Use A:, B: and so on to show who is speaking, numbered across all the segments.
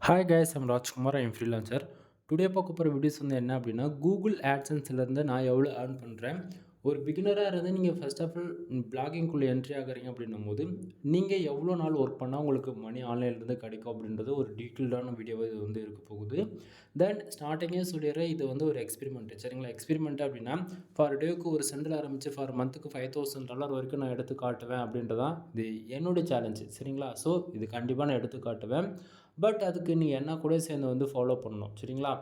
A: Hi guys, I'm Rajkumar. I'm freelancer. Today பார்க்க போகிற videos என்ன அப்படின்னா, கூகுள் ஆட்சன்ஸ்லேருந்து நான் எவ்வளோ ஏர்ன் பண்ணுறேன். ஒரு பிகினராக இருந்து நீங்கள் ஃபர்ஸ்ட் ஆஃப் ஆல் பிளாகிங்குள்ளே என்ட்ரி ஆகுறீங்க அப்படின்னும் போது, நீங்கள் எவ்வளோ நாள் ஒர்க் பண்ணால் உங்களுக்கு மணி ஆன்லைன்லேருந்து கிடைக்கும் அப்படின்றது ஒரு டீட்டெயில்டான வீடியோவாக இது இருக்க போகுது. தென் ஸ்டார்டிங்கே சொல்லிடுறேன், இது ஒரு எக்ஸ்பெரிமெண்ட். சரிங்களா? எக்ஸ்பெரிமெண்ட் அப்படின்னா, ஃபார் டேவுக்கு ஒரு சென்டில் ஆரம்பித்து ஃபார் மந்த்துக்கு $5,000 வரைக்கும் நான் எடுத்து காட்டுவேன் அப்படின்றதான் இது என்னுடைய சேலஞ்சு. சரிங்களா? ஸோ இது கண்டிப்பாக நான் எடுத்து காட்டுவேன். பட் அதுக்கு நீ என்ன கூட சேர்ந்து ஃபாலோ பண்ணணும். சரிங்களா?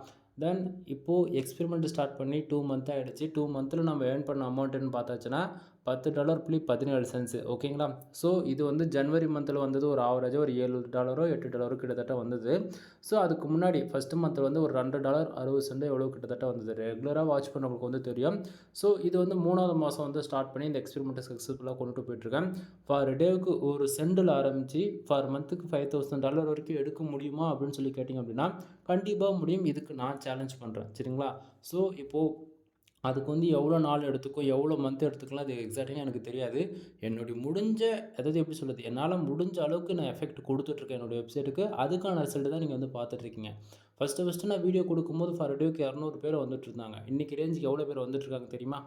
A: தென் இப்போது எக்ஸ்பெரிமெண்ட் ஸ்டார்ட் பண்ணி 2 மந்த் ஆகிடுச்சு. 2 மந்தில் நம்ம ஏர்ன் பண்ண அமௌண்ட்டுன்னு பார்த்தாச்சுன்னா $10.17. ஓகேங்களா? ஸோ இது ஜனவரி மந்தில் வந்தது ஒரு ஆவரேஜாக ஒரு $7 $8 கிட்டத்தட்ட வந்தது. ஸோ அதுக்கு முன்னாடி ஃபஸ்ட்டு மந்தில் ஒரு $2 60 எவ்வளோ கிட்டத்தட்ட வந்தது. ரெகுலராக வாட்ச் பண்ணவங்களுக்கு தெரியும். ஸோ இது 3வது மாதம் ஸ்டார்ட் பண்ணி இந்த எக்ஸ்பெரிமெண்ட்டை சக்ஸஸ்ஃபுல்லாக கொண்டுட்டு போயிட்டுருக்கேன். ஃபார் டேவுக்கு ஒரு சென்டில் ஆரம்பித்து ஃபார் மந்த்துக்கு $5,000 வரைக்கும் எடுக்க முடியுமா அப்படின்னு சொல்லி கேட்டிங்க அப்படின்னா, கண்டிப்பாக முடியும். இதுக்கு நான் சேலஞ்ச் பண்ணுறேன். சரிங்களா? ஸோ இப்போது அதுக்கு எவ்வளோ நாள் எடுத்துக்கும், எவ்வளோ மந்த் எடுத்துக்கலாம், அது எக்ஸாக்டாக எனக்கு தெரியாது. என்னுடைய முடிஞ்ச அதாவது எப்படி சொல்கிறது, என்னால் முடிஞ்ச அளவுக்கு நான் எஃபெக்ட் கொடுத்துட்ருக்கேன் என்னுடைய வெப்சைட்டுக்கு. அதுக்கான ரிசல்ட்டு தான் நீங்கள் பார்த்துட்ருக்கீங்க. ஃபஸ்ட்டு நான் வீடியோ கொடுக்கும்போது ஃபார் டேவுக்கு 200 பேர் வந்துட்டுருந்தாங்க. இன்றைக்கி ரேஞ்சுக்கு எவ்வளோ பேர் வந்துட்டுருக்காங்க தெரியுமா?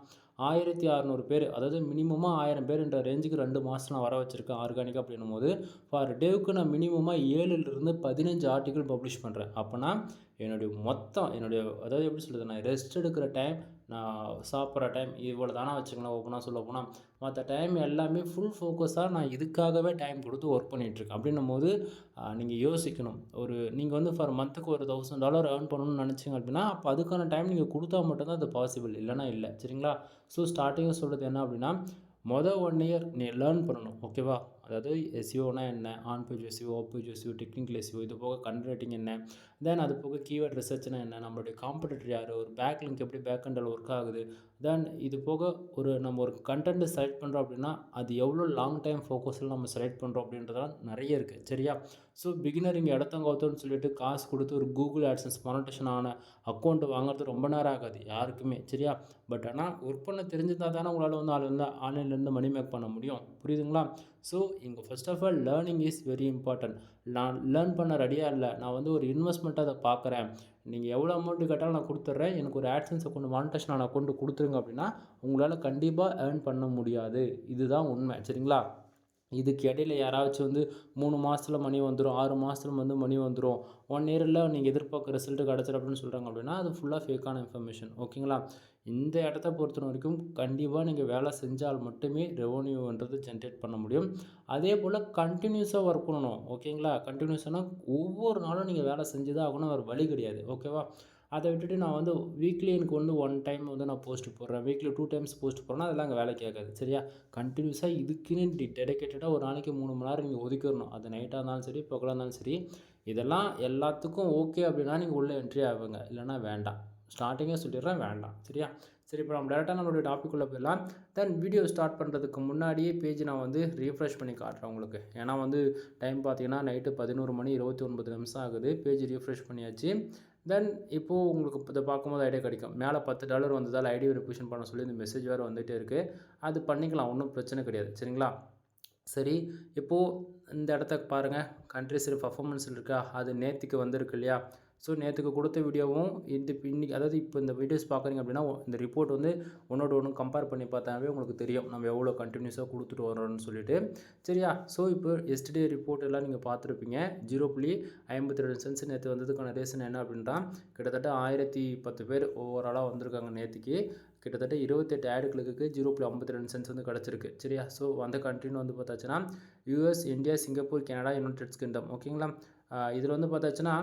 A: 1600 பேர். அதாவது மினிமமாக 1000 பேருன்ற ரேஞ்சுக்கு 2 மாதம் நான் வர வச்சுருக்கேன் ஆர்கானிக்காக அப்படின்னும்போது, ஃபார் டேவுக்கு நான் மினிமமாக 7லிருந்து 15 ஆர்டிக்கிள் பப்ளிஷ் பண்ணுறேன். அப்போனா என்னுடைய அதாவது எப்படி சொல்கிறது, நான் ரெஸ்ட் எடுக்கிற டைம், நான் சாப்பிட்ற டைம் இவ்வளோ தானே வச்சுக்கலாம். ஓப்பனாக சொல்ல போனால் மற்ற டைம் எல்லாமே ஃபுல் ஃபோக்கஸாக நான் இதுக்காகவே டைம் கொடுத்து ஒர்க் பண்ணிகிட்ருக்கேன். அப்படின்னும்போது நீங்கள் யோசிக்கணும். நீங்கள் ஃபார் மந்த்துக்கு ஒரு $1,000 ஏர்ன் பண்ணணும்னு நினச்சிங்க அப்படின்னா, அப்போ அதுக்கான டைம் நீங்கள் கொடுத்தா மட்டும்தான் அது பாசிபிள், இல்லைனா இல்லை. சரிங்களா? ஸோ ஸ்டார்டிங்கில் சொல்கிறது என்ன அப்படின்னா, 1 இயர் நீ லேர்ன் பண்ணணும். ஓகேவா? அதாவது எஸ்இஓனா என்ன, on page SEO, off page SEO, technical SEO, இது போக கன்வர்ட்டிங் என்ன, தென் அது போக கீவேர்ட் ரிசர்ச்னா என்ன, நம்மளுடைய காம்படிட்டர் யார், ஒரு பேக் லிங்க் எப்படி பேக் எண்டில் ஒர்க் ஆகுது, தென் இது போக நம்ம ஒரு கண்டென்ட் செலக்ட் பண்ணுறோம் அப்படின்னா, அது எவ்வளோ லாங் டைம் ஃபோக்கஸில் நம்ம செலக்ட் பண்ணுறோம் அப்படின்றதெல்லாம் நிறைய இருக்குது. சரியா? ஸோ பிகினர் இங்கே இடத்தங்கோத்தோன்னு சொல்லிட்டு காசு கொடுத்து ஒரு கூகுள் ஆட்சன்ஸ் மானிட்டேஷன் ஆன அக்கௌண்ட் வாங்குறது ரொம்ப நேரம் ஆகாது யாருக்குமே. சரியா? பட் ஆனால் ஒர்க் பண்ண தெரிஞ்சிருந்தால் தானே உங்களால் ஆன்லைன்லேருந்து மணி மேக் பண்ண முடியும். புரியுதுங்களா? ஸோ இங்கே first of all learning is very important. நான் லேர்ன் பண்ண ரெடியாக இல்லை, நான் ஒரு இன்வெஸ்ட்மெண்ட்டாக அதை பார்க்குறேன். நீங்கள் எவ்வளோ அமௌண்ட்டு கேட்டாலும் நான் கொடுத்துட்றேன், எனக்கு ஒரு ஆட்சன்ஸ் அக்கௌண்ட் மானிட்டேஷன் ஆன அக்கௌண்ட் கொடுத்துருங்க அப்படின்னா, உங்களால் கண்டிப்பாக ஏர்ன் பண்ண முடியாது. இதுதான் உண்மை. சரிங்களா? இதுக்கு இடையில யாராச்சும் 3 மாதத்துல மணி வந்துடும், 6 மாதத்துல மணி வந்துடும், 1 இயரில் நீங்கள் எதிர்பார்க்குற ரிசல்ட்டு கிடச்சிடும் அப்படின்னு சொல்கிறாங்க அப்படின்னா, அது ஃபுல்லாக ஃபேக்கான இன்ஃபர்மேஷன். ஓகேங்களா? இந்த இடத்த பொறுத்த வரைக்கும் கண்டிப்பாக நீங்கள் வேலை செஞ்சால் மட்டுமே ரெவன்யூன்றது ஜென்ரேட் பண்ண முடியும். அதே போல் கண்டினியூஸாக ஒர்க் பண்ணணும். ஓகேங்களா? கண்டினியூஸானா ஒவ்வொரு நாளும் நீங்கள் வேலை செஞ்சு தான் ஆகணும், வேறு வழி கிடையாது. ஓகேவா? அதை விட்டுட்டு நான் வீக்லி எனக்கு 1 டைம் நான் போஸ்ட் போடுறேன், வீக்லி 2 டைம்ஸ் போஸ்ட் போடுறேன்னா அதெல்லாம் அங்கே வேலை கேட்காது. சரியா? கண்டினியூஸாக இதுக்குன்னு டெடிக்கேட்டடாக ஒரு நாளைக்கு 3 மணி நேரம் நீங்கள் ஒதுக்கிடணும். அது நைட்டாக இருந்தாலும் சரி, பகலாக இருந்தாலும் சரி. இதெல்லாம் எல்லாத்துக்கும் ஓகே அப்படின்னா நீங்கள் உள்ளே என்ட்ரி ஆகுங்க, இல்லைனா வேண்டாம். ஸ்டார்டிங்கே சொல்லிடுறேன், வேண்டாம். சரியா? சரி, இப்போ நம்ம டேரெக்டாக நம்மளுடைய டாப்பிக்குள்ளே போயிடலாம். தென் வீடியோ ஸ்டார்ட் பண்ணுறதுக்கு முன்னாடியே பேஜ் நான் ரீஃப்ரெஷ் பண்ணி காட்டுறேன் உங்களுக்கு. ஏன்னா டைம் பார்த்தீங்கன்னா நைட்டு 11 மணி 29 நிமிஷம் ஆகுது. பேஜ் ரீஃப்ரெஷ் பண்ணியாச்சு. தென் இப்போது உங்களுக்கு இதை பார்க்கும்போது ஐடியா கிடைக்கும். மேலே $10 வந்ததால் ஐடி வெரிஃபிகேஷன் பண்ண சொல்லி இந்த மெசேஜ் வேறு வந்துகிட்டே இருக்குது. அது பண்ணிக்கலாம், ஒன்றும் பிரச்சனை கிடையாது. சரிங்களா? சரி, இப்போது இந்த இடத்த பாருங்கள். கண்ட்ரிஸ் பர்ஃபார்மன்ஸ் இருக்கா, அது நேற்றுக்கு வந்திருக்கு இல்லையா? ஸோ நேற்றுக்கு கொடுத்த வீடியோவும் இன்னைக்கு, அதாவது இப்போ இந்த வீடியோஸ் பார்க்குறீங்க அப்படின்னா, இந்த ரிப்போர்ட் ஒன்றோட ஒன்று கம்பேர் பண்ணி பார்த்தாவே உங்களுக்கு தெரியும் நம்ம எவ்வளோ கண்டினியூஸாக கொடுத்துட்டு வரோன்னு சொல்லிட்டு. சரியா? ஸோ இப்போ எஸ்டர்டே ரிப்போர்ட் எல்லாம் நீங்கள் பார்த்துருப்பீங்க. 0.52 நேற்று வந்ததுக்கான ரீசன் என்ன அப்படின்னா, கிட்டத்தட்ட 1010 பேர் ஓவராலாக வந்திருக்காங்க நேற்றுக்கு. கிட்டத்தட்ட 28 ஆட் கிளிக்கு 0.52 கிடச்சிருக்கு. சரியா? ஸோ அந்த கண்ட்ரின்னு பார்த்தாச்சுன்னா US, India, Singapore, Canada, United Kingdom. ஓகேங்களா? இதில் பார்த்தாச்சுன்னா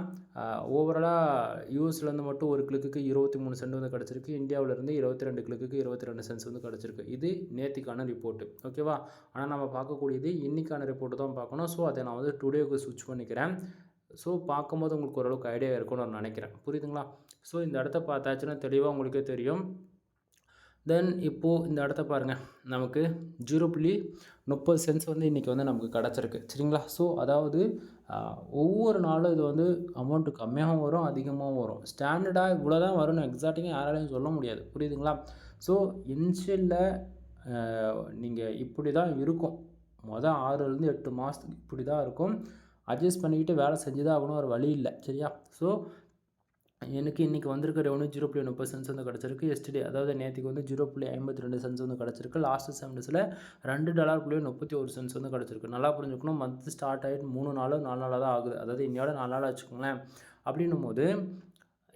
A: ஓவராலாக யூஎஸ்லேருந்து மட்டும் ஒரு கிளிக்கு 23 சென்ட் கிடச்சிருக்கு. இந்தியாவிலேருந்து 22 கிளிக்கு 22 சென்ட்ஸ் கிடச்சிருக்கு. இது நேற்றுக்கான ரிப்போர்ட்டு. ஓகேவா? ஆனால் நம்ம பார்க்கக்கூடியது இன்றைக்கான ரிப்போர்ட்டு தான் பார்க்கணும். ஸோ அதை நான் டுடேக்கு ஸ்விட்ச் பண்ணிக்கிறேன். ஸோ பார்க்கும்போது உங்களுக்கு ஓரளவுக்கு ஐடியா இருக்கும்னு நான் நினைக்கிறேன். புரியுதுங்களா? ஸோ இந்த இடத்த பார்த்தாச்சுன்னா தெளிவாக உங்களுக்கே தெரியும். தென் இப்போது இந்த இடத்த பாருங்கள். நமக்கு 0.30 இன்றைக்கி நமக்கு கிடச்சிருக்கு. சரிங்களா? ஸோ அதாவது ஒவ்வொரு நாளும் இது அமௌண்ட்டு கம்மியாகவும் வரும், அதிகமாகவும் வரும். ஸ்டாண்டர்டாக இவ்வளோ தான் வரும்னு எக்ஸாக்டாக யாராலையும் சொல்ல முடியாது. புரியுதுங்களா? ஸோ இனிஷியலில் நீங்கள் இப்படி தான் இருக்கும். 6லேருந்து 8 மாதத்துக்கு இப்படி தான் இருக்கும். அட்ஜஸ்ட் பண்ணிக்கிட்டு வேலை செஞ்சு தான் ஆகணும், ஒரு வழி இல்லை. சரியா? ஸோ எனக்கு இன்றைக்கி வந்திருக்க ரெவன்யூ 0.30 சென்ட்ஸ் வந்து கிடச்சிருக்கு. எஸ்டர்டே அதாவது நேற்றுக்கு வந்து 0.52 சென்ட்ஸ் வந்து கிடச்சிருக்கு. லாஸ்ட்டு 7 டேஸில் $2.31 சென்ட்ஸ் வந்து கிடச்சிருக்கு. நல்லா புரிஞ்சுக்கணும், மந்த் ஸ்டார்ட் ஆகிட்டு 3 நாளோ 4 நாளாக தான் ஆகுது. அதாவது இன்னையோட 4 நாளாக வச்சுக்கோங்களேன். அப்படின்னும் போது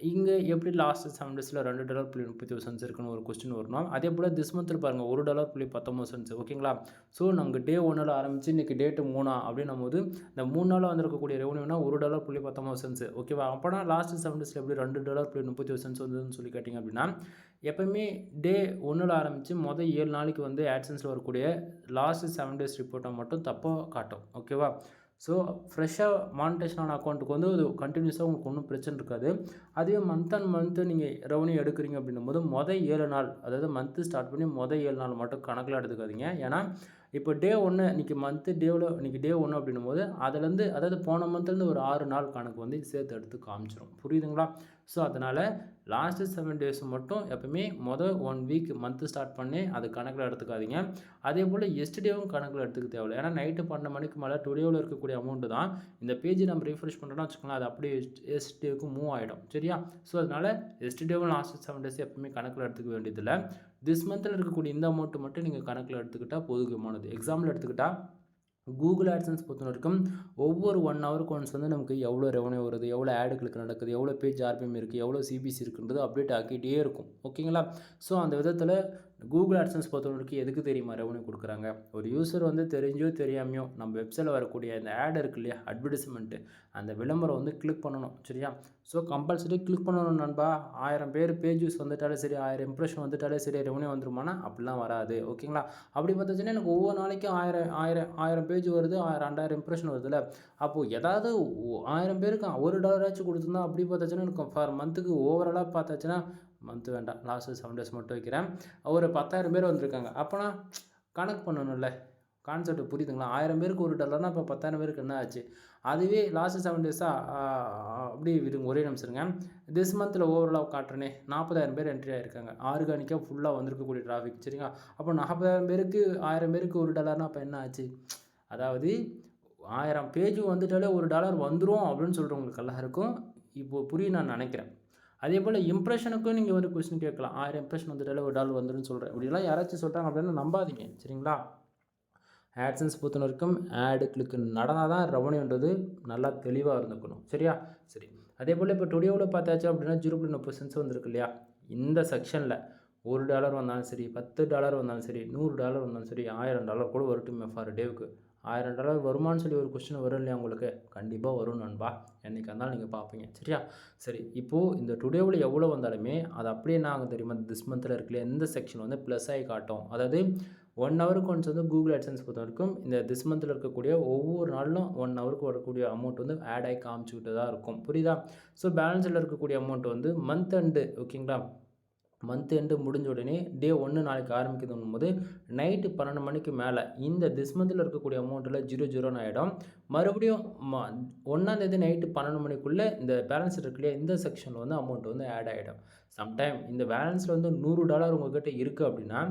A: இங்கே எப்படி லாஸ்ட் 7 டேஸில் $2.31 இருக்குன்னு ஒரு கொஸ்டின் வரணும். அதே போல் திஸ் மந்தில் பாருங்கள் $1.19. ஓகேங்களா? ஸோ நமக்கு டே 1ல் ஆரம்பித்து இன்றைக்கி டேட்டு 3 அப்படின்னும் போது இந்த 3 நாளில் வந்திருக்கக்கூடிய ரெவன்யூனா $1.19. ஓகேவா? அப்போனா லாஸ்ட் 7 டேஸில் எப்படி $2.31 வந்ததுன்னு சொல்லி கேட்டிங்க அப்படின்னா, எப்போயுமே டே 1ல் ஆரம்பித்து மொதல் 7 நாளைக்கு வந்து ஆட்சன்ஸில் வரக்கூடிய லாஸ்ட் 7 டேஸ் ரிப்போர்ட்டை மட்டும் தப்பாக காட்டும். ஓகேவா? ஸோ ஃப்ரெஷ்ஷாக மானிட்டேஷன் ஆன அக்கௌண்ட்டுக்கு வந்து அது கண்டினியூஸாக உங்களுக்கு ஒன்றும் பிரச்சனை இருக்காது. அதுவே மந்த் அண்ட் மந்த்து நீங்கள் ரெவன்யூ எடுக்கிறீங்க அப்படின்னும் போது மொதல் 7 நாள், அதாவது மந்த்து ஸ்டார்ட் பண்ணி மொதல் 7 நாள் மட்டும் கணக்கில் எடுத்துக்காதீங்க. ஏன்னா இப்போ டே 1 இன்றைக்கி மந்த்து இன்றைக்கி டே 1 அப்படின்னும் போது அதுலேருந்து, அதாவது போன மந்த்லேருந்து ஒரு 6 நாள் கணக்கு வந்து சேர்த்து எடுத்து காமிச்சிடும். புரியுதுங்களா? ஸோ அதனால் லாஸ்ட்டு 7 டேஸ் மட்டும் எப்பவுமே மொதல் 1 வீக் மந்த்து ஸ்டார்ட் பண்ணி அது கணக்கில் எடுத்துக்காதீங்க. அதே போல் எஸ்டர்டேவும் கணக்கில் எடுத்துக்க தேவையில்லை. ஏன்னா நைட்டு 12 மணிக்கு மேலே டுடேவில் இருக்கக்கூடிய அமௌண்ட்டு தான் இந்த பேஜ் நம்ம ரீஃப்ரெஷ் பண்ணுறோன்னா வச்சுக்கோங்களேன், அது அப்படியே எஸ்டர்டேவுக்கு மூவ் ஆகிடும். சரியா? ஸோ அதனால் எஸ்டர்டேவும் லாஸ்ட்டு 7 டேஸ் எப்பவுமே கணக்கில் எடுத்துக்க வேண்டியதில்லை. திஸ் மந்தில் இருக்கக்கூடிய இந்த அமௌண்ட்டு மட்டும் நீங்கள் கணக்கில் எடுத்துக்கிட்டால் போதுமானது. எக்ஸாம்பிள் எடுத்துக்கிட்டால் கூகுள் ஆட்சன்ஸ் பொறுத்த வரைக்கும் ஒவ்வொரு 1 ஹவருக்கு ஒன்ஸ் வந்து நமக்கு எவ்வளோ ரெவன்யூ வருது, எவ்வளோ ஆடு கிளிக் நடக்குது, எவ்வளோ பேஜ் ஆர்பிஎம் இருக்குது, எவ்வளோ சிபிசி இருக்குன்றது அப்டேட் ஆக்கிட்டே இருக்கும். ஓகேங்களா? ஸோ அந்த விதத்தில் கூகுள் ஆட்சன்ஸ் பொறுத்த வரைக்கும் எதுக்கு தெரியுமா ரெவன்யூ கொடுக்குறாங்க? ஒரு யூசர் வந்து தெரிஞ்சோ தெரியாமையோ நம்ம வெப்சைட்டில் வரக்கூடிய இந்த ஆட் இருக்கு இல்லையா, அட்வர்டைஸ்மெண்ட்டு, அந்த விளம்பரம் வந்து கிளிக் பண்ணணும். சரியா? ஸோ கம்பல்சரி கிளிக் பண்ணணும் நண்பா. 1000 பேர் பேஜ் யூஸ் வந்துட்டாலே சரி, 1000 இம்ப்ரெஷன் வந்துட்டாலே சரி ரெவன்யூ வந்துருமானா அப்படிலாம் வராது. ஓகேங்களா? அப்படி பார்த்துச்சுன்னா எனக்கு ஒவ்வொரு நாளைக்கும் 1000 பேஜ் வருது, 2000 இம்ப்ரெஷன் வருதுல்ல. அப்போது ஏதாவது 1000 பேருக்கு $1 கொடுத்துருந்தா அப்படி பார்த்தாச்சுன்னா எனக்கு ஃபார் மந்த்துக்கு ஓவராலாக பார்த்தாச்சுன்னா, மந்த்து வேண்டாம், லாஸ்ட்டு 7 டேஸ் மட்டும் வைக்கிறேன், ஒரு 10,000 பேர் வந்திருக்காங்க. அப்போனா கணக்கு பண்ணணும்ல. கான்செப்ட் புரியுதுங்களா? 1000 பேருக்கு $1 இப்போ 10,000 பேருக்கு என்ன ஆச்சு? அதுவே லாஸ்ட்டு 7 டேஸாக அப்படி விடுங்க, ஒரே நிமிஷம் இருங்க. திஸ் மந்தில் ஓவராலாக காட்டுறேனே 40,000 பேர் என்ட்ரி ஆகிருக்காங்க. ஆர்கானிக்காக ஃபுல்லாக வந்திருக்கக்கூடிய டிராஃபிக். சரிங்களா? அப்போ 40,000 பேருக்கு 1000 பேருக்கு $1 அப்போ என்ன ஆச்சு? அதாவது 1000 பேஜ் வந்துட்டாலே $1 வந்துடும் அப்படின்னு சொல்கிறவங்களுக்கு எல்லாருக்கும் இப்போது புரியும் நான் நினைக்கிறேன். அதே போல் இம்ப்ரெஷனுக்கும் நீங்கள் ஒரு கொஸ்டின் கேட்கலாம். 1000 இம்ப்ரெஷன் வந்துட்டாலே $1 வந்துடும் சொல்கிறேன். இப்படிலாம் யாராச்சும் சொல்கிறாங்க அப்படின்னு நம்பாதீங்க. சரிங்களா? ஆட்சன்ஸ் பொறுத்த வரைக்கும் ஆடு கிளிக் நடந்தால் தான் ரெவன்யூன்றது நல்லா தெளிவாக இருந்துக்கணும். சரியா? சரி. அதே போல் இப்போ டுடேவில் பார்த்தாச்சு அப்படின்னா 0.30 சென்ட்ஸ் வந்திருக்கு இல்லையா? இந்த செக்ஷனில் $1 வந்தாலும் சரி, $10 வந்தாலும் சரி, $100 வந்தாலும் சரி, $1000 கூட வரட்டுமே ஃபார் டேவுக்கு. $1000 வருமானு சொல்லி ஒரு கொஸ்டின் வரும் இல்லையா உங்களுக்கு? கண்டிப்பாக வரும் நண்பா. என்றைக்கு இருந்தாலும் நீங்கள் பார்ப்பீங்க. சரியா? சரி. இப்போது இந்த டுடேவில் எவ்வளோ வந்தாலுமே அது அப்படியே என்ன ஆகும் தெரியுமா? திஸ் மந்தில் இருக்குல்லையா, இந்த செக்ஷன் வந்து ப்ளஸ் ஆகி காட்டும். அதாவது 1 ஹவருக்கு ஒன்ஸ் வந்து கூகுள் ஆட்சன்ஸ் பொறுத்த வரைக்கும் இந்த திஸ் மந்தில் இருக்கக்கூடிய ஒவ்வொரு நாளிலும் 1 ஹவருக்கு வரக்கூடிய அமௌண்ட் வந்து ஆட் ஆகி காமிச்சிக்கிட்டு தான் இருக்கும். புரியுதா? ஸோ பேலன்ஸில் இருக்கக்கூடிய அமௌண்ட் வந்து மந்த் எண்டு, ஓகேங்களா, மந்த் எண்டு முடிஞ்ச உடனே டே 1 நாளைக்கு ஆரம்பிக்குதுன்னும் போது நைட்டு 12 மணிக்கு மேலே இந்த திஸ் மந்தில் இருக்கக்கூடிய அமௌண்ட்டில் 00 ஆகிடும். மறுபடியும் 1ஆம் தேதி நைட்டு 12 மணிக்குள்ளே இந்த பேலன்ஸ் இருக்கு இல்லையா, இந்த செக்ஷனில் வந்து அமௌண்ட் வந்து ஆட் ஆகிடும். சம்டைம் இந்த பேலன்ஸில் வந்து $100 உங்கள்கிட்ட இருக்குது அப்படின்னா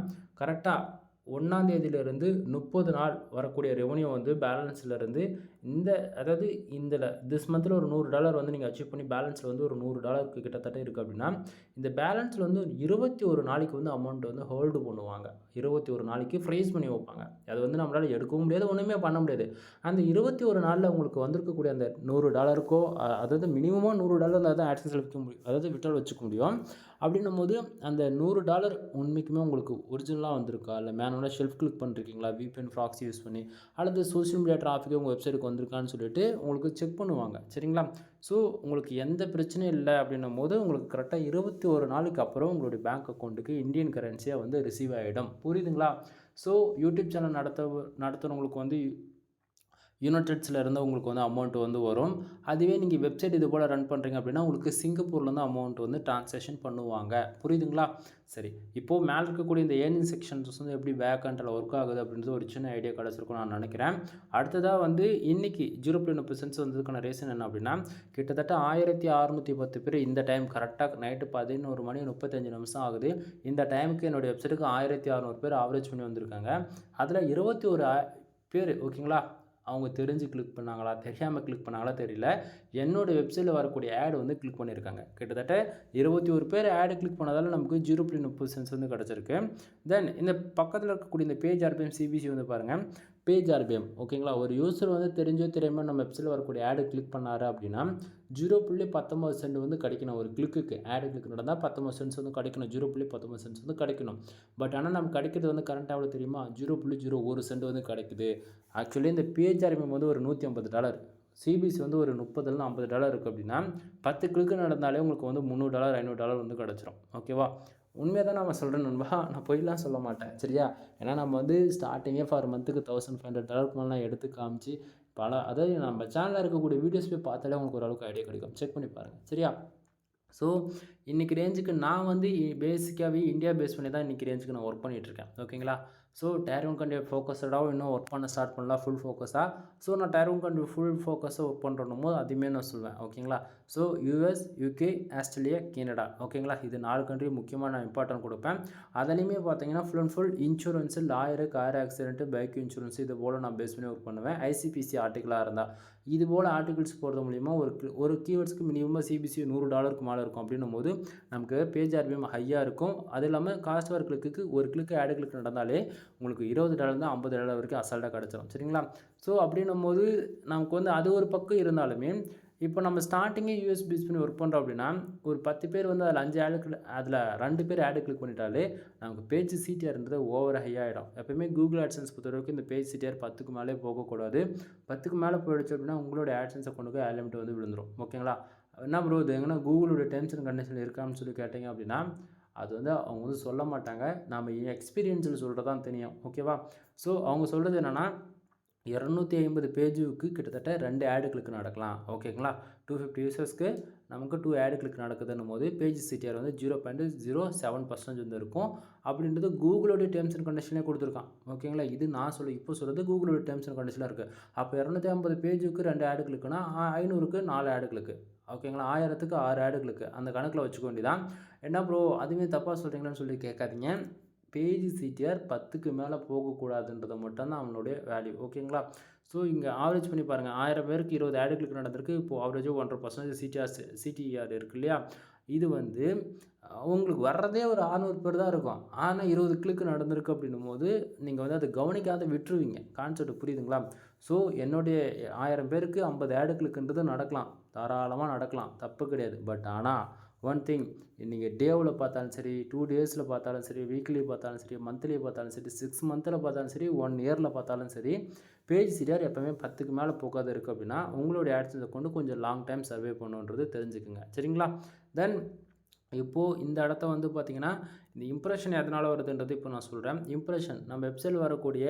A: கரெக்டாக 1ஆம் தேதியிலிருந்து 30 நாள் வரக்கூடிய ரெவன்யூ வந்து பேலன்ஸ்லேருந்து இந்த, அதாவது இந்த திஸ் மந்தில் ஒரு $100 வந்து நீங்கள் அச்சீவ் பண்ணி பேலன்ஸில் வந்து ஒரு $100 கிட்டத்தட்ட இருக்குது அப்படின்னா இந்த பேலன்ஸில் வந்து 21 நாளைக்கு வந்து அமௌண்ட் வந்து ஹோல்டு பண்ணுவாங்க. 21 நாளைக்கு ஃப்ரீஸ் பண்ணி வைப்பாங்க. அது வந்து நம்மளால் எடுக்கவும் முடியாது, ஒன்றுமே பண்ண முடியாது. அந்த 21 நாளில் உங்களுக்கு வந்திருக்கக்கூடிய அந்த $100க்கோ, அதாவது மினிமமாக $100 இருந்தால் தான் ஆட்சன்ஸில் விற்க முடியும், அதாவது விட்ரால் வச்சுக்க முடியும். அப்படின்னும் போது அந்த $100 உண்மைக்குமே உங்களுக்கு ஒரிஜினலாக வந்திருக்கா, இல்லை மேனுவலாக ஷெல்ஃப் கிளிக் பண்ணிருக்கீங்களா, விபிஎன் ப்ராக்ஸி யூஸ் பண்ணி, அல்லது சோஷியல் மீடியா டிராஃபிக் உங்கள் வெப்சைட்டுக்கு வந்திருக்கான்னு சொல்லிட்டு உங்களுக்கு செக் பண்ணுவாங்க. சரிங்களா? ஸோ உங்களுக்கு எந்த பிரச்சனையும் இல்லை அப்படின்னும் போது உங்களுக்கு கரெக்டாக 21 நாளுக்கு அப்புறம் உங்களுடைய பேங்க் அக்கௌண்ட்டுக்கு இந்தியன் கரன்சியாக வந்து ரிசீவ் ஆகிடும். புரியுதுங்களா? ஸோ யூடியூப் சேனல் நடத்துகிறவங்களுக்கு வந்து யுனைடெட்ஸில் இருந்து உங்களுக்கு வந்து அமௌண்ட் வந்து வரும். அதுவே நீங்கள் வெப்சைட் இது போல் ரன் பண்ணுறீங்க அப்படின்னா உங்களுக்கு சிங்கப்பூர்லேருந்து அமௌண்ட் வந்து ட்ரான்சாக்ஷன் பண்ணுவாங்க. புரியுதுங்களா? சரி. இப்போது மேலே இருக்கக்கூடிய இந்த ஏர்னிங் செக்ஷன்ஸ் வந்து எப்படி வேக்கண்ட்டில் ஒர்க் ஆகுது அப்படின்றது ஒரு சின்ன ஐடியா கிடச்சிருக்கும் நான் நினைக்கிறேன். அடுத்ததாக வந்து இன்றைக்கி 0.30 வந்ததுக்கான ரீசன் என்ன அப்படின்னா, கிட்டத்தட்ட 1610 பேர் இந்த டைம் கரெக்டாக நைட்டு 11 மணி 35 நிமிஷம் ஆகுது. இந்த டைமுக்கு என்னுடைய வெப்சைட்டுக்கு 1600 பேர் ஆவரேஜ் பண்ணி வந்திருக்காங்க. அதில் 21 பேர், ஓகேங்களா, அவங்க தெரிஞ்சு கிளிக் பண்ணாங்களா, தெரியாமல் கிளிக் பண்ணாங்களா தெரியல. என்னோடய வெப்சைட்டில் வரக்கூடிய ஆட் வந்து கிளிக் பண்ணியிருக்காங்க. கிட்டத்தட்ட 21 பேர் ஆடு கிளிக் பண்ணதால் நமக்கு 0.30 சென்ட்ஸ் வந்து கிடச்சிருக்கு. தென் இந்த பக்கத்தில் இருக்கக்கூடிய இந்த பேஜ் ஆர்பிஎம் சிபிசி வந்து பாருங்கள், பேஜ் ஆர்பிஎம் ஓகேங்களா. ஒரு யூசர் வந்து தெரிஞ்சோ தெரியாமல் நம்ம வெப்சைட்டில் வரக்கூடிய ஆடு கிளிக் பண்ணாரு அப்படின்னா 0.19 சென்ட் வந்து கிடைக்கணும். ஒரு கிளிக்கு ஆடு கிளிக் நடந்தால் 19 சென்ட்ஸ் வந்து கிடைக்கணும். 0.19 சென்ட்ஸ் வந்து கிடைக்கணும். பட் ஆனால் நமக்கு கிடைக்கிறது வந்து கரண்ட் எவ்வளோ தெரியுமா, 0.01 சென்ட் வந்து கிடைக்குது. ஆக்சுவலி இந்த பேஜ் ஆர்பிஎம் வந்து ஒரு $150, சிபிசி வந்து ஒரு $30 $50 இருக்குது அப்படின்னா 10 கிளிக்கு நடந்தாலே உங்களுக்கு வந்து $300 $500 வந்து கிடச்சிரும். ஓகேவா. உண்மையாக தான் நான் சொல்கிறேன் நண்பா, நான் பொய்லாம் சொல்ல மாட்டேன் சரியா. ஏன்னா நம்ம வந்து ஸ்டார்டிங்கே ஃபார் மந்த்துக்கு $1500 மேலே நான் எடுத்து காமிச்சு அதாவது நம்ம சேனலில் இருக்கக்கூடிய வீடியோஸ் போய் பார்த்தாலே உங்களுக்கு ஓரளவுக்கு ஐடியா கிடைக்கும். செக் பண்ணி பாருங்கள் சரியா. ஸோ இன்றைக்கி ரேஞ்சுக்கு நான் வந்து பேசிக்காகவே இந்தியா பேஸ் பண்ணி தான் இன்றைக்கி ரேஞ்சுக்கு நான் ஒர்க் பண்ணிகிட்ருக்கேன் ஓகேங்களா. ஸோ டயர் 1 கண்ட்ரி ஃபோக்கஸ்டாகவும் இன்னும் ஒர்க் பண்ண ஸ்டார்ட் பண்ணலாம் ஃபுல் ஃபோக்கஸாக. ஸோ நான் டயர் 1 கண்ட்ரி ஃபுல் ஃபோக்கஸாக ஒர்க் பண்ணுறோம் போது அதுவுமே நான் சொல்லுவேன் ஓகேங்களா. So US, UK, Australia, Canada ஓகேங்களா. இது 4 கண்ட்ரி முக்கியமாக நான் இம்பார்ட்டன்ட் கொடுப்பேன். அதுலேயுமே பார்த்தீங்கன்னா full and full insurance, lawyer, car accident, bike insurance இது போல் நான் பேஸ் பண்ணி ஒர்க் பண்ணுவேன். ஐசிபிசி ஆர்டிக்கலாக இருந்தால் இது போல் ஆர்டிகல்ஸ் போகிறது மூலிமா ஒரு கீவேர்ட்ஸ்க்கு மினிமமாக சிபிசி $100 மேலே இருக்கும். அப்படின்னும் போது நமக்கு பேஜ் ஆர்பிஎம் ஹையாக இருக்கும். அது இல்லாமல் காஸ்ட் பர் கிளிக்கு ஒரு கிளிக்கு ஆடு கிளிக் நடந்தாலே உங்களுக்கு $20 $50 வரைக்கும் அசால்ட்டாக கிடச்சிரும் சரிங்களா. ஸோ அப்படின்னும் போது நமக்கு வந்து அது ஒரு பக்கம் இருந்தாலுமே இப்போ நம்ம ஸ்டார்டிங்கே யூஎஸ் பேஸ் பண்ணி ஒர்க் பண்ணுறோம் அப்படின்னா ஒரு 10 பேர் வந்து அதில் 5 அதில் 2 பேர் ஆடு கிளிக் பண்ணிட்டாலே நமக்கு பேஜ் சிடிஆர்ன்றது ஓவர் ஹை ஆகிடும். எப்போயுமே கூகுள் ஆட்சன்ஸ் பொறுத்தவரைக்கும் இந்த பேஜ் சிடிஆர் 10க்கு மேலே போகக்கூடாது. 10க்கு மேலே போயிடுச்சு அப்படின்னா உங்களோட ஆட்சன்ஸை கொண்டு போய் லிமிட் வந்து விழுந்துடும் ஓகேங்களா. என்ன ப்ரோ இது எங்கன்னா கூகுளோட டெர்ம்ஸ் அண்ட் கண்டிஷன் இருக்கான்னு சொல்லி கேட்டிங்க அப்படின்னா அது வந்து அவங்க வந்து சொல்ல மாட்டாங்க. நம்ம எக்ஸ்பீரியன்ஸில் சொல்கிறது தான் தெரியும் ஓகேவா. ஸோ அவங்க சொல்கிறது என்னென்னா 250 பேஜுக்கு கிட்டத்தட்ட 2 ஆடு கிளிக் நடக்கலாம் ஓகேங்களா. 250 யூசர்ஸ்க்கு நமக்கு 2 ஆடு கிளிக் நடக்குதுன்னும் போது பேஜ் சிடிஆர் வந்து 0.07% வந்து இருக்கும் அப்படின்றது கூகுளோடைய டேர்ம்ஸ் அண்ட் கண்டிஷனே கொடுத்துருக்கான் ஓகேங்களா. இது நான் இப்போ சொல்கிறது கூகுளோட டேர்ம்ஸ் அண்ட் கண்டிஷனாக இருக்குது. அப்போ 250 பேஜுக்கு 2 ஆடு கிளிக்குனா 500க்கு 4 ஆடு கிளிக்கு ஓகேங்களா. 1000க்கு 6 ஆடு கிளிக்கு அந்த கணக்கில் வச்சுக்க வேண்டியதான். என்ன ப்ரோ அதுவே தப்பாக சொல்கிறீங்களான்னு சொல்லி கேட்காதீங்க. பேஜ் சிடிஆர் 10க்கு மேலே போகக்கூடாதுன்றதை மட்டும்தான் அவனுடைய வேல்யூ ஓகேங்களா. ஸோ இங்கே ஆவரேஜ் பண்ணி பாருங்கள், 1000 பேருக்கு 20 ஆடு கிளிக் நடந்திருக்கு. இப்போது ஆவரேஜாக 1.5% சிடிஆர் இருக்கு இல்லையா. இது வந்து உங்களுக்கு வர்றதே ஒரு 600 பேர் தான் இருக்கும். ஆனால் 20 கிளிக் நடந்திருக்கு அப்படின்னும் போது நீங்கள் வந்து அதை கவனிக்காத விட்டுருவீங்க. கான்செப்ட் புரியுதுங்களா. ஸோ என்னுடைய 1000 பேருக்கு 50 ஆடு கிளிக்ன்றது நடக்கலாம், தாராளமாக நடக்கலாம், தப்பு கிடையாது. பட் ஆனால் ஒன் திங், நீங்கள் டேவில் பார்த்தாலும் சரி, 2 டேஸில் பார்த்தாலும் சரி, வீக்லி பார்த்தாலும் சரி, மந்த்லி பார்த்தாலும் சரி, 6 மந்தில் பார்த்தாலும் சரி, 1 இயரில் பார்த்தாலும் சரி, பேஜ் சிடிஆர் எப்போவுமே 10க்கு மேலே போகாத இருக்குது அப்படின்னா உங்களுடைய ஆட்ஸை கொண்டு கொஞ்சம் லாங் டைம் சர்வே பண்ணுன்றது தெரிஞ்சுக்குங்க சரிங்களா. தென் இப்போது இந்த இடத்த வந்து பார்த்திங்கன்னா இந்த இம்ப்ரெஷன் எதனால் வருதுன்றது இப்போ நான் சொல்கிறேன். இம்ப்ரெஷன் நம்ம வெப்சைட்டில் வரக்கூடிய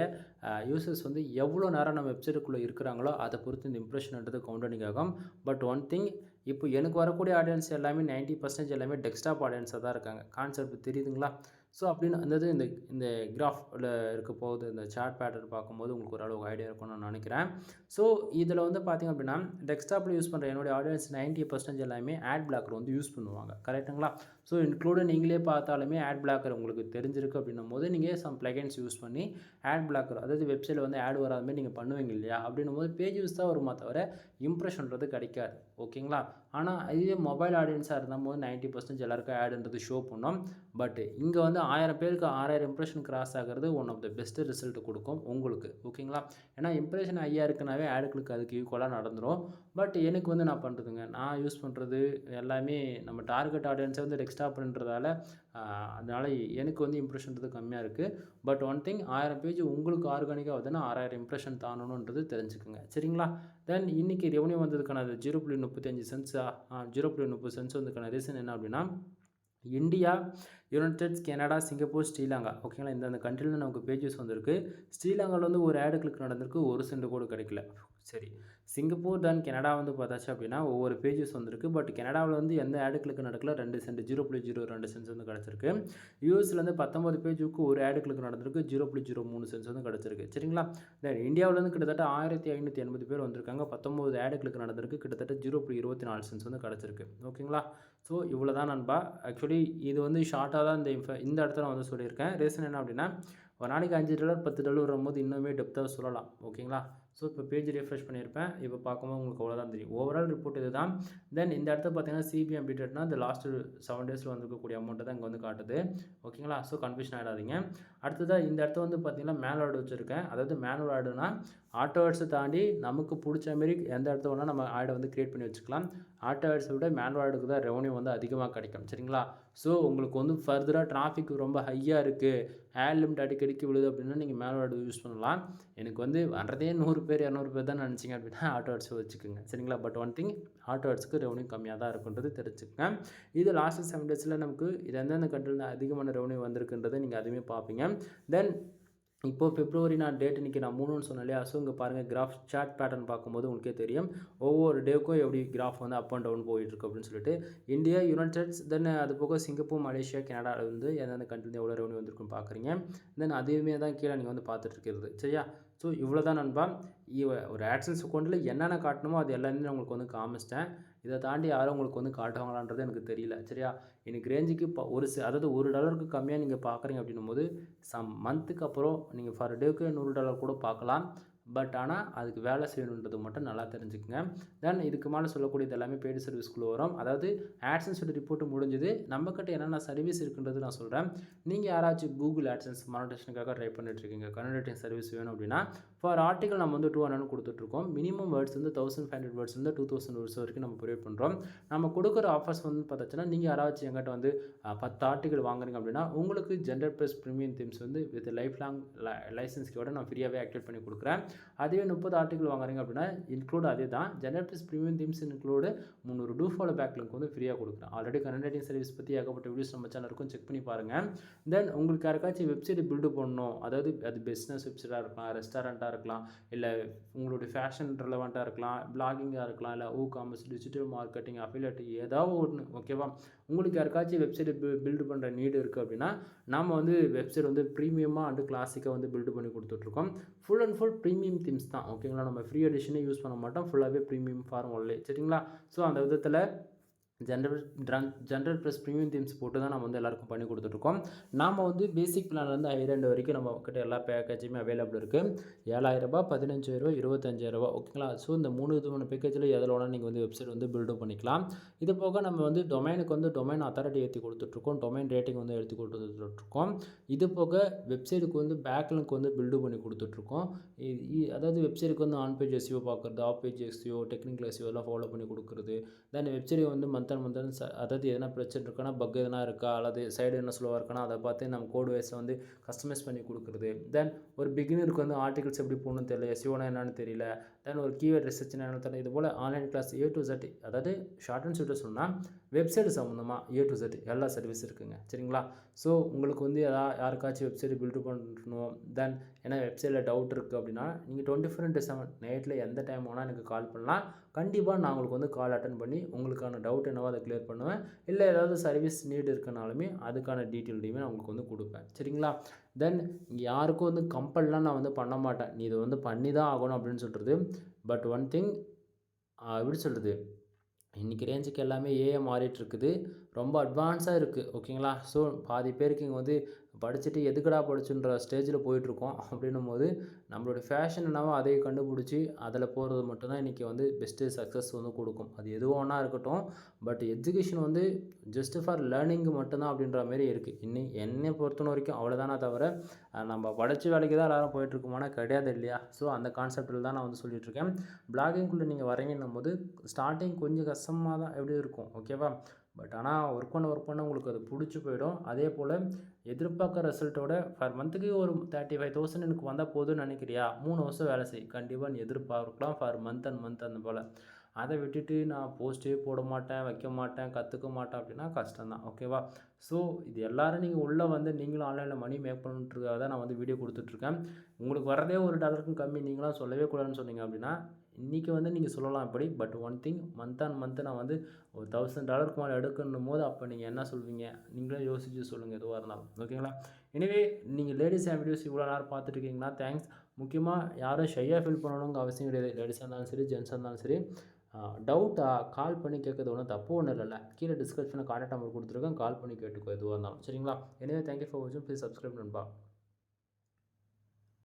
A: யூசர்ஸ் வந்து எவ்வளோ நேரம் நம்ம வெப்சைட்டுக்குள்ளே இருக்கிறாங்களோ அதை பொறுத்து இந்த இம்ப்ரெஷன்ன்றது கவுண்டனிங் ஆகும். பட் ஒன் திங், இப்போ எனக்கு வரக்கூடிய ஆடியன்ஸ் எல்லாமே 90% எல்லாமே டெஸ்க்டாப் ஆடியன்ஸாக தான் இருக்காங்க. கான்செப்ட் தெரியுதுங்களா. ஸோ அப்படின்னு அந்த இந்த கிராஃபில் இருக்க போகுது இந்த சார்ட் பேட்டர்ன் பார்க்கும்போது உங்களுக்கு ஓரளவு ஐடியா இருக்கும்னு நான் நினைக்கிறேன். ஸோ இதில் வந்து பார்த்திங்க அப்படின்னா டெஸ்க்டாப்பில் யூஸ் பண்ணுற என்னுடைய ஆடியன்ஸ் 90% எல்லாமே ஆட் பிளாக்கர் வந்து யூஸ் பண்ணுவாங்க கரெக்டுங்களா. ஸோ இன்க்ளூடு நீங்களே பார்த்தாலுமே ஆட் பிளாக்கர் உங்களுக்கு தெரிஞ்சிருக்கு அப்படின்னும் போது நீங்கள் சம் பிளகன்ஸ் யூஸ் பண்ணி ஆட் பிளாக்கர், அதாவது வெப்சைட்டில் வந்து ஆட் வராத மாதிரி நீங்கள் பண்ணுவீங்க இல்லையா. அப்படின்னும் போது பேஜ் யூஸ் தான் வருமா தவிர இம்ப்ரெஷன்றது கிடைக்காது ஓகேங்களா. ஆனால் இதே மொபைல் ஆடியன்ஸாக இருந்தால் போது 90% எல்லாருக்கும் ஆடுன்றது ஷோ பண்ணோம். பட் இங்கே வந்து 1000 பேருக்கு 6000 இம்ப்ரெஷன் கிராஸ் ஆகிறது one of the best result கொடுக்கும் உங்களுக்கு ஓகேங்களா. ஏன்னா இம்ப்ரெஷன் ஹையாக இருக்குனாவே ஆடுகளுக்கு அதுக்கு ஈக்குவலாக நடந்துடும். பட் எனக்கு வந்து நான் பண்ணுறதுங்க, நான் யூஸ் பண்ணுறது எல்லாமே நம்ம டார்கெட் ஆடியன்ஸை வந்து டெஸ்க்டாப்ன்றதால அதனால் எனக்கு வந்து இம்ப்ரெஷன்றது கம்மியாக இருக்குது. பட் ஒன் திங், 1000 பேஜ் உங்களுக்கு ஆர்கானிக்காக வருதுன்னா 6000 இம்ப்ரெஷன் தானணுன்றது தெரிஞ்சுக்குங்க சரிங்களா. தென் இன்றைக்கி ரெவன்யூ வந்ததுக்கான 0.35 சென்ட்ஸா 0.30 சென்ட்ஸ் வந்ததுக்கான ரீசன் என்ன அப்படின்னா India, United, Canada, Singapore, Sri Lanka ஓகேங்களா. இந்த கண்ட்ரியில் நமக்கு பேஜஸ் வந்திருக்கு. ஸ்ரீலங்காவில் வந்து ஒரு ஆடு கிளிக் நடந்திருக்கு, 1 சென்ட் கூட கிடைக்கல. சரி, சிங்கப்பூர் தென் கனடா வந்து பார்த்தாச்சு அப்படின்னா ஒவ்வொரு பேஜஸ் வந்திருக்கு. பட் கனடாவில் வந்து எந்த ஆடு கிளிக் நடக்கல, 2 சென்ட் 0.02 சென்ட்ஸ் வந்து கிடச்சிருக்கு. யூஎஸில் வந்து 19 பேஜுக்கு ஒரு ஆடு கிளிக் நடந்திருக்கு, 0.03 சென்ட்ஸ் வந்து கிடச்சிருக்கு சரிங்களா. தென் இந்தியாவில் வந்து கிட்டத்தட்ட 1580 பேர் வந்திருக்காங்க, 19 ஆடு கிளிக் நடந்திருக்கு, கிட்டத்தட்ட 0.24 சென்ட்ஸ் வந்து கிடச்சிருக்கு ஓகேங்களா. ஸோ இவ்வளோ தான் நண்பா. ஆக்சுவலி இது வந்து ஷார்ட்டாக தான் இந்த இடத்துல நான் வந்து சொல்லியிருக்கேன். ரீசன் என்ன அப்படின்னா ஒரு நாளைக்கு $5 $10 வரும்போது இன்னுமே டெப்த்தாக சொல்லலாம் ஓகேங்களா. ஸோ இப்போ பேஜ் ரிஃப்ரெஷ் பண்ணியிருப்பேன். இப்போ பார்க்கும்போது உங்களுக்கு அவ்வளோதான் தெரியும். ஓவரால் ரிப்போர்ட் இதுதான். தென் இந்த இடத்துல பார்த்தீங்கன்னா சிபிஎம் அப்டேட்னா இந்த லாஸ்ட் 7 டேஸில் வந்திருக்கக்கூடிய அமௌண்ட்டை தான் இங்கே வந்து காட்டுது. ஓகேங்களா? ஸோ கன்ஃபியூஷன் ஆகிடாதீங்க. அடுத்ததாக இந்த இடத்துல வந்து பார்த்தீங்கன்னா மேனுவல் ஆட் வச்சுருக்கேன். அதாவது மேனுவல் ஆடுனா ஆட்டோ ஆட்ஸை தாண்டி நமக்கு பிடிச்ச மாரி எந்த இடத்துல வேணால் நம்ம ஆடை வந்து கிரியேட் பண்ணி வச்சுக்கலாம். ஆட்டோ ஆட்ஸை விட மேனுவல் ஆடுக்கு தான் ரெவன்யூ வந்து அதிகமாக கிடைக்கும். சரிங்களா? ஸோ உங்களுக்கு வந்து ஃபர்தராக டிராஃபிக் ரொம்ப ஹையாக இருக்குது, ஆட் லிமிட் அடிக்கடிக்கு விழுது அப்படின்னா நீங்கள் மேனுவல் ஆட் யூஸ் பண்ணலாம். எனக்கு வந்து வர்றதே 100 பேர் 200 பேர் தான் நினச்சிங்க அப்படின்னா ஆட்டோ ஆட்ஸ் வச்சுக்கோங்க. சரிங்களா? பட் ஒன் திங், ஆட்டோ ஆட்ஸ்க்கு ரெவன்யூ கம்மியாக தான் இருக்குன்றது தெரிஞ்சுக்கங்க. இது லாஸ்ட் 7 டேஸில் நமக்கு இது எந்தெந்த கண்ட்ரியில் அதிகமான ரெவன்யூ வந்திருக்குன்றதை நீங்கள் அதுவுமே பார்ப்பீங்க. தென் இப்போது பிப்ரவரி நான் டேட் இன்றைக்கி நான் 3ன்னு சொன்னேன் இல்லையா? ஸோ இங்கே பாருங்கள் கிராஃப் சார்ட் பேட்டர்ன் பார்க்கும்போது உங்களுக்கே தெரியும் ஒவ்வொரு டேவுக்கும் எப்படி கிராஃப் வந்து அப் அண்ட் டவுன் போயிட்டுருக்கு அப்படின்னு சொல்லிட்டு. இந்தியா, யுனைடெட், தென் அது போக சிங்கப்பூர், மலேசியா, கனடாவில் வந்து எந்தெந்த கண்ட்ரியில் எவ்வளோ ரெவன்யூ வந்திருக்குன்னு பார்க்குறீங்க. தென் அதுவுமே தான் கீழே நீங்கள் வந்து பார்த்துட்ருக்கிறது. சரியா? ஸோ இவ்வளோ தான் நண்பா. ஒரு ஆட்சன்ஸ் அக்கௌண்ட்டில் என்னென்ன காட்டணுமோ அது எல்லாமே நான் உங்களுக்கு வந்து காமிச்சிட்டேன். இதை தாண்டி யாரும் உங்களுக்கு வந்து காட்டுவாங்களான்றது எனக்கு தெரியல. சரியா? எனக்கு ரேஞ்சுக்கு இப்போ அதாவது $1 கம்மியாக நீங்கள் பார்க்குறீங்க அப்படின்னும்போது சம் மந்த்துக்கு அப்புறம் நீங்கள் ஃபர் டேவுக்கு $100 கூட பார்க்கலாம். பட் ஆனால் அதுக்கு வேலை செய்யணுன்றது மட்டும் நல்லா தெரிஞ்சுக்கங்க. தென் இதுக்கு மேலே சொல்லக்கூடியது எல்லாமே பெய்டு சர்வீஸ்க்குள்ளே வரும். அதாவது ஆட்சன்ஸோட ரிப்போர்ட் முடிஞ்சது, நம்மக்கிட்ட என்னென்ன சர்வீஸ் இருக்குன்றது நான் சொல்கிறேன். நீங்கள் யாராச்சும் கூகுள் ஆட்சன்ஸ் மானிட்டேஷனுக்காக ட்ரை பண்ணிட்டுருக்கீங்க, கன்வர்ட்டிங் சர்வீஸ் வேணும் அப்படின்னா ஃபார் ஆர்டிகல் நம்ம வந்து 200 கொடுத்துட்ருக்கோம். மினிமம் வேர்ட்ஸ் வந்து 1500 வேர்ட்ஸ் வந்து 2000 வேர்ட்ஸ் வரைக்கும் நம்ம ப்ரொவைட் பண்ணுறோம். நம்ம கொடுக்குற ஆஃபர்ஸ் வந்து பார்த்தாச்சுன்னா நீங்கள் யாராச்சும் எங்கிட்ட வந்து 10 ஆர்டிகல் வாங்குறீங்க அப்படின்னா உங்களுக்கு ஜெண்டர் ப்ளஸ் ப்ரீமியம் தீம்ஸ் வந்து வித் லைஃப் லாங் லைசன்ஸ்க்கோட நான் ஃப்ரீயாகவே ஆக்டிவேட் பண்ணி கொடுக்குறேன். அதுவே 30 ஆர்டிகல் வாங்குறீங்க அப்படின்னா இன்க்ளூட் அதே தான். Gender plus premium themes include 300 do follow back link வந்து ஃப்ரீயாக கொடுக்குறேன். ஆல்ரெடி கன்வர்ட்டிங் சர்வீஸ் பற்றி ஏகப்பட்ட வீடியோஸ் நம்ம சேனல் இருக்கும், செக் பண்ணி பாருங்கள். தென் உங்களுக்கு யாருக்காச்சும் வெப்சைட் பில்டு பண்ணணும், அதாவது அது பிஸ்னஸ் வெப்சைட்டாக இருக்கலாம், ரெஸ்டாரண்ட்டாக இருக்கலாம், இல்லை உங்களுடைய ஃபேஷன் ரிலவெண்ட்டாக இருக்கலாம், பிளாகிங்காக இருக்கலாம், இல்லை காமர்ஸ், டிஜிட்டல் மார்க்கெட்டிங், அஃபிலியேட் ஏதாவது ஒன்று. ஓகேவா? உங்களுக்கு யாருக்காச்சும் வெப்சைட் பில்டு பண்ணுற நீடு இருக்குது அப்படின்னா நாம் வந்து வெப்சைட் வந்து ப்ரீமியமாக அண்டு கிளாசிக்காக வந்து பில்டு பண்ணி கொடுத்துட்ருக்கோம். Full and full premium themes தான். ஓகேங்களா? நம்ம ஃப்ரீ எடிஷனே யூஸ் பண்ண மாட்டோம், ஃபுல்லாகவே ப்ரீமியம் ஃபார்ம் ஒன்லி. சரிங்களா? ஸோ அந்த விதத்தில் ஜென்ரல் ப்ளஸ் ப்ரீமியம் தீம்ஸ் போட்டு தான் நம்ம வந்து எல்லாருக்கும் பண்ணி கொடுத்துட்ருக்கோம். நாம் வந்து பேசிக் பிளான்லேருந்து ஹையர் வரைக்கும் நம்ம கிட்ட எல்லா பேக்கேஜுமே அவைலபிள் இருக்குது. $7,000, $15,000, $25,000. ஓகேங்களா? ஸோ இந்த 3 விதமான பேக்கேஜில் எதில் வேணால் நீங்கள் வந்து வெப்சைட் வந்து பில்டு பண்ணிக்கலாம். இது போக நம்ம வந்து டொமைனுக்கு வந்து டொமைன் அத்தாரிட்டி ஏற்றி கொடுத்துட்ருக்கோம், டொமைன் ரேட்டிங் வந்து எடுத்து கொடுத்துட்ருக்கோம். இது போக வெப்சைட்டுக்கு வந்து பேக்லிங்க் வந்து பில்டு பண்ணி கொடுத்துட்ருக்கோம். அதாவது வெப்சைட்டுக்கு வந்து ஆன் பேஜ் எஸ்இஓ பார்க்குறது, off page SEO, technical SEO எல்லாம் ஃபாலோ பண்ணி கொடுக்குறது. தென் வெப்சைட் வந்து மந்த் அதாவது எதனா பிரச்சனை இருக்குன்னா, பக் எதனா இருக்கா, அல்லது சைடு என்ன ஸ்லோவாக இருக்குன்னா அதை பார்த்து நம்ம கோட் வைஸை வந்து கஸ்டமைஸ் பண்ணி கொடுக்குறது. தென் ஒரு பிகினருக்கு வந்து ஆர்டிகல்ஸ் எப்படி போகணும்னு தெரியல, எஸ்இஓனா என்னன்னு தெரியல, தென் ஒரு கீவேர்ட் ரிசர்ச்னா என்னன்னு தெரியல. இது போல் online class A to Z, அதாவது ஷார்ட் அண்ட் ஸ்வீட்டாக சொன்னால் வெப்சைட் சம்மந்தமாக A to Z எல்லா சர்வீஸ் இருக்குங்க. சரிங்களா? ஸோ உங்களுக்கு வந்து யாருக்காச்சும் வெப்சைட் பில்டு பண்ணணும், தென் ஏன்னா வெப்சைட்டில் டவுட் இருக்குது அப்படின்னா நீங்கள் 24/7 நைட்டில் எந்த டைம் வேணால் எனக்கு கால் பண்ணலாம். கண்டிப்பாக நான் உங்களுக்கு வந்து கால் அட்டன் பண்ணி உங்களுக்கான டவுட் என்னவோ அதை கிளியர் பண்ணுவேன். இல்லை ஏதாவது சர்வீஸ் நீடு இருக்கனாலுமே அதுக்கான டீட்டெயில்டையுமே நான் உங்களுக்கு வந்து கொடுப்பேன். சரிங்களா? தென் யாருக்கும் வந்து கம்பல்லாம் நான் வந்து பண்ண மாட்டேன், நீ இதை வந்து பண்ணி தான் ஆகணும் அப்படின்னு சொல்கிறது. பட் ஒன் திங், எப்படி சொல்கிறது, இன்றைக்கி ரேஞ்சுக்கு எல்லாமே ஏஐ மாறிட்டுருக்குது, ரொம்ப அட்வான்ஸாக இருக்குது. ஓகேங்களா? ஸோ பாதி பேருக்கு இங்கே வந்து படிச்சுட்டு எதுக்குடா படிச்சுன்ற ஸ்டேஜில் போயிட்டுருக்கோம். அப்படின்னும் போது நம்மளுடைய ஃபேஷன் என்னவோ அதை கண்டுபிடிச்சி அதில் போகிறது மட்டும்தான் இன்றைக்கி வந்து பெஸ்ட்டு சக்ஸஸ் வந்து கொடுக்கும். அது எதுவும் ஒன்றா இருக்கட்டும், பட் எஜுகேஷன் வந்து ஜஸ்ட்டு ஃபார் லேர்னிங்கு மட்டும்தான் அப்படின்ற மாரி இருக்குது. என்னை பொறுத்தன வரைக்கும் அவ்வளோதானே தவிர நம்ம படித்த வேலைக்கு தான் எல்லோரும் போயிட்டுருக்கோமானா கிடையாது இல்லையா? ஸோ அந்த கான்செப்டில் தான் நான் வந்து சொல்லிகிட்ருக்கேன். பிளாகிங்குள்ளே நீங்கள் வரீங்கன்னும் போது ஸ்டார்டிங் கொஞ்சம் கஷ்டமாக தான் எப்படி இருக்கும். ஓகேவா? பட் ஆனால் ஒர்க் பண்ண உங்களுக்கு அது பிடிச்சி போயிடும். அதே போல் எதிர்பார்க்குற ரிசல்ட்டோட ஃபர் மந்த்துக்கு ஒரு 35,000 எனக்கு வந்தால் போதும்னு நினைக்கிறியா? 3 வருஷம் வேலை செய், கண்டிப்பாக நீ எதிர்பார்க்கலாம் ஃபர் மந்த் அண்ட் மந்த் அந்த போல். அதை விட்டுட்டு நான் போஸ்ட்டே போட மாட்டேன், வைக்க மாட்டேன், கற்றுக்க மாட்டேன் அப்படின்னா கஷ்டம்தான். ஓகேவா? ஸோ இது எல்லோரும் நீங்கள் உள்ளே வந்து நீங்களும் ஆன்லைனில் மணி மேக் பண்ணுறதுக்காக தான் நான் வந்து வீடியோ கொடுத்துட்ருக்கேன். உங்களுக்கு வரதே $1 கம்மி நீங்களாம் சொல்லவே கூடாதுன்னு சொன்னீங்க அப்படின்னா இன்றைக்கி வந்து நீங்கள் சொல்லலாம் இப்படி. But one thing, month on month நான் வந்து ஒரு $1,000 மேலே எடுக்கணும் போது அப்போ நீங்கள் என்ன சொல்வீங்க? நீங்களே யோசித்து சொல்லுங்கள் எதுவாக இருந்தாலும். ஓகேங்களா? எனிவே நீங்கள் லேடிஸ் அண்ட் வீடியோஸ் இவ்வளோ நேரம் பார்த்துட்ருக்கீங்கன்னா தேங்க்ஸ். முக்கியமாக யாரும் ஷையாக ஃபீல் பண்ணணுங்க அவசியம் கிடையாது. லேடிஸாக இருந்தாலும் சரி, ஜென்ஸாக இருந்தாலும் சரி. டவுட்டா கால் பண்ணி கேட்கறது ஒன்றும் தப்பு ஒன்றும் இல்லைல்ல. கீழே டிஸ்கிரிப்ஷனில் கான்டாக்ட் நம்பர் கொடுத்துருக்கேன், கால் பண்ணி கேட்டுக்கோ எதுவாக இருந்தாலும். சரிங்களா? எனவே தேங்க்யூ ஃபார் வாட்சிங். ப்ளீஸ் சப்ஸ்கிரைப் நண்பா.